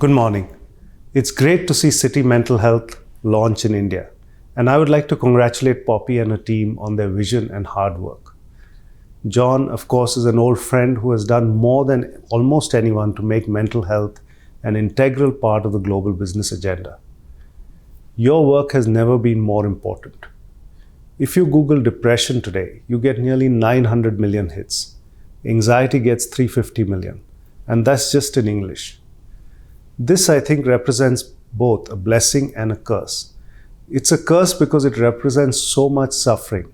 Good morning. It's great to see City Mental Health launch in India, and I would like to congratulate Poppy and her team on their vision and hard work. John, of course, is an old friend who has done more than almost anyone to make mental health an integral part of the global business agenda. Your work has never been more important. If you Google depression today, you get nearly 900 million hits. Anxiety gets 350 million, and that's just in English. This, I think, represents both a blessing and a curse. It's a curse because it represents so much suffering,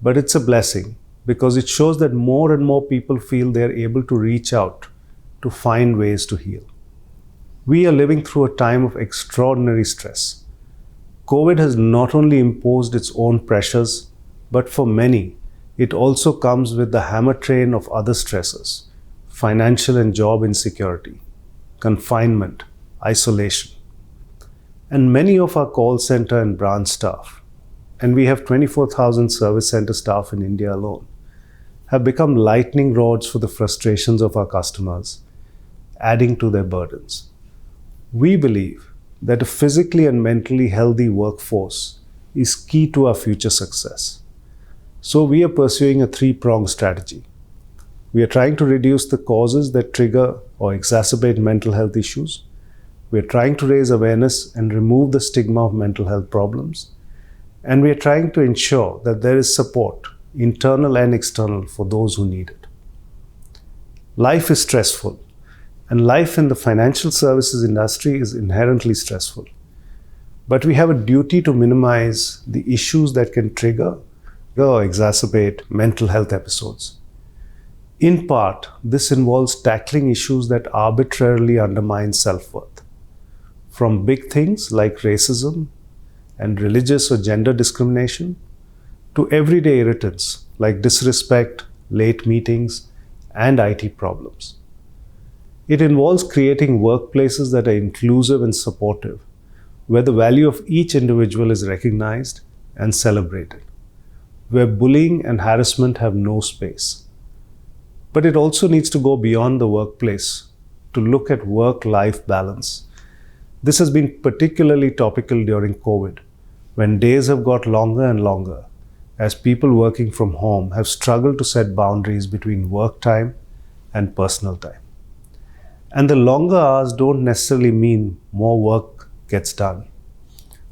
but it's a blessing because it shows that more and more people feel they are able to reach out to find ways to heal. We are living through a time of extraordinary stress. COVID has not only imposed its own pressures, but for many, it also comes with the hammer train of other stresses: financial and job insecurity, confinement, isolation. And many of our call center and branch staff, and we have 24,000 service center staff in India alone, have become lightning rods for the frustrations of our customers, adding to their burdens. We believe that a physically and mentally healthy workforce is key to our future success. So we are pursuing a three-pronged strategy. We are trying to reduce the causes that trigger or exacerbate mental health issues. We are trying to raise awareness and remove the stigma of mental health problems. And we are trying to ensure that there is support, internal and external, for those who need it. Life is stressful, and life in the financial services industry is inherently stressful. But we have a duty to minimize the issues that can trigger or exacerbate mental health episodes. In part, this involves tackling issues that arbitrarily undermine self-worth. From big things like racism and religious or gender discrimination, to everyday irritants like disrespect, late meetings, and IT problems. It involves creating workplaces that are inclusive and supportive, where the value of each individual is recognized and celebrated, where bullying and harassment have no space. But it also needs to go beyond the workplace to look at work-life balance. This has been particularly topical during COVID, when days have got longer and longer, as people working from home have struggled to set boundaries between work time and personal time. And the longer hours don't necessarily mean more work gets done.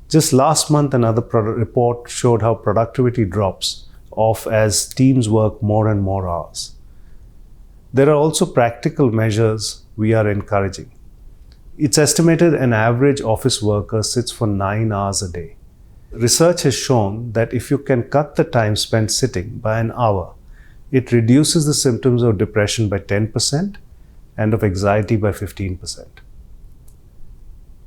Just last month, another report showed how productivity drops off as teams work more and more hours. There are also practical measures we are encouraging. It's estimated an average office worker sits for 9 hours a day. Research has shown that if you can cut the time spent sitting by an hour, it reduces the symptoms of depression by 10% and of anxiety by 15%.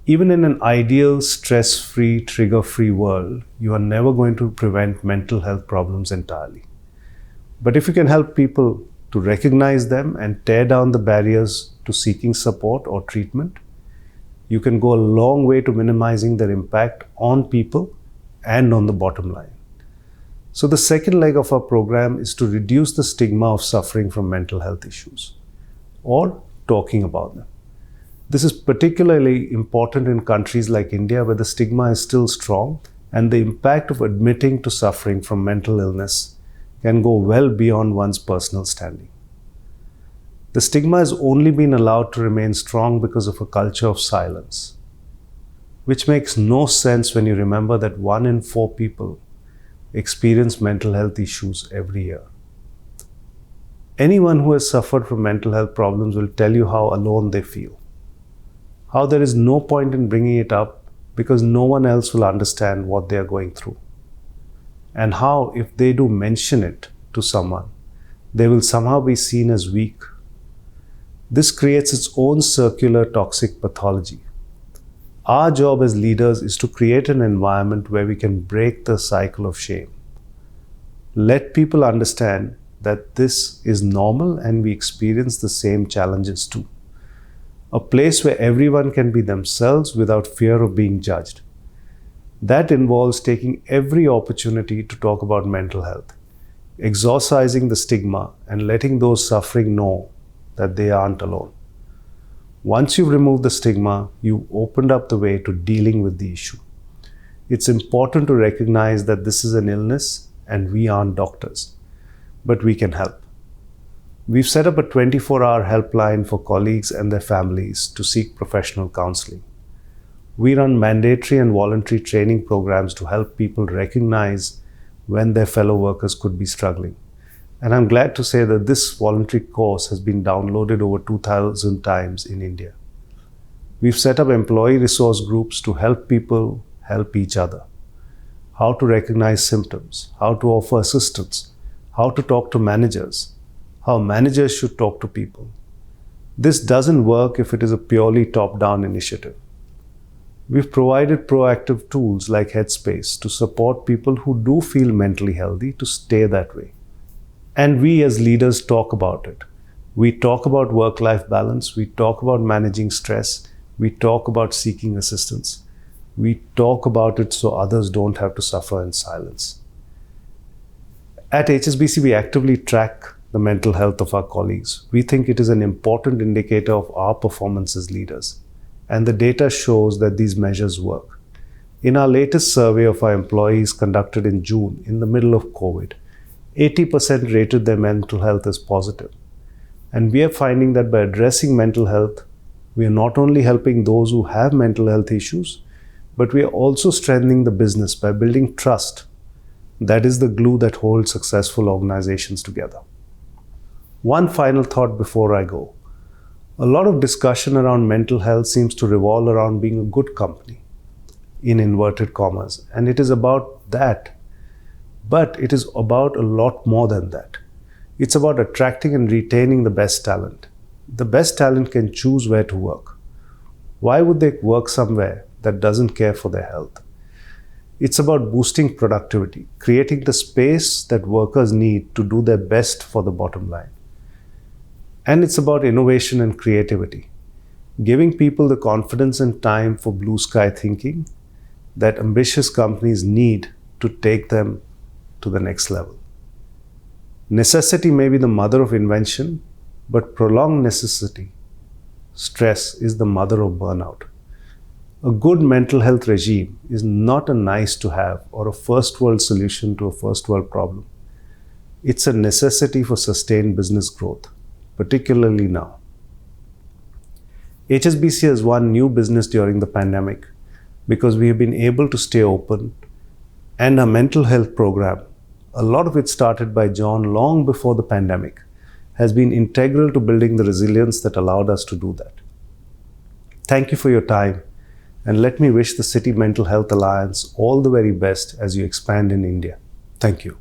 Even in an ideal, stress-free, trigger-free world, you are never going to prevent mental health problems entirely. But if you can help people to recognize them and tear down the barriers to seeking support or treatment, you can go a long way to minimizing their impact on people and on the bottom line. So the second leg of our program is to reduce the stigma of suffering from mental health issues, or talking about them. This is particularly important in countries like India, where the stigma is still strong and the impact of admitting to suffering from mental illness can go well beyond one's personal standing. The stigma has only been allowed to remain strong because of a culture of silence, which makes no sense when you remember that 1 in 4 people experience mental health issues every year. Anyone who has suffered from mental health problems will tell you how alone they feel, how there is no point in bringing it up because no one else will understand what they are going through, and how if they do mention it to someone, they will somehow be seen as weak. This creates its own circular toxic pathology. Our job as leaders is to create an environment where we can break the cycle of shame. Let people understand that this is normal and we experience the same challenges too. A place where everyone can be themselves without fear of being judged. That involves taking every opportunity to talk about mental health, exorcising the stigma and letting those suffering know that they aren't alone. Once you've removed the stigma, you've opened up the way to dealing with the issue. It's important to recognize that this is an illness and we aren't doctors, but we can help. We've set up a 24-hour helpline for colleagues and their families to seek professional counseling. We run mandatory and voluntary training programs to help people recognize when their fellow workers could be struggling. And I'm glad to say that this voluntary course has been downloaded over 2,000 times in India. We've set up employee resource groups to help people help each other. How to recognize symptoms, how to offer assistance, how to talk to managers, how managers should talk to people. This doesn't work if it is a purely top-down initiative. We've provided proactive tools like Headspace to support people who do feel mentally healthy to stay that way. And we as leaders talk about it. We talk about work-life balance, we talk about managing stress, we talk about seeking assistance. We talk about it so others don't have to suffer in silence. At HSBC, we actively track the mental health of our colleagues. We think it is an important indicator of our performance as leaders. And the data shows that these measures work. In our latest survey of our employees conducted in June, in the middle of COVID, 80% rated their mental health as positive. And we are finding that by addressing mental health, we are not only helping those who have mental health issues, but we are also strengthening the business by building trust. That is the glue that holds successful organizations together. One final thought before I go. A lot of discussion around mental health seems to revolve around being a good company, in inverted commas, and it is about that. But it is about a lot more than that. It's about attracting and retaining the best talent. The best talent can choose where to work. Why would they work somewhere that doesn't care for their health? It's about boosting productivity, creating the space that workers need to do their best for the bottom line. And it's about innovation and creativity, giving people the confidence and time for blue sky thinking that ambitious companies need to take them to the next level. Necessity may be the mother of invention, but prolonged necessity, stress, is the mother of burnout. A good mental health regime is not a nice to have or a first world solution to a first world problem. It's a necessity for sustained business growth, particularly now. HSBC has won new business during the pandemic because we have been able to stay open, and our mental health program, a lot of it started by John long before the pandemic, has been integral to building the resilience that allowed us to do that. Thank you for your time, and let me wish the City Mental Health Alliance all the very best as you expand in India. Thank you.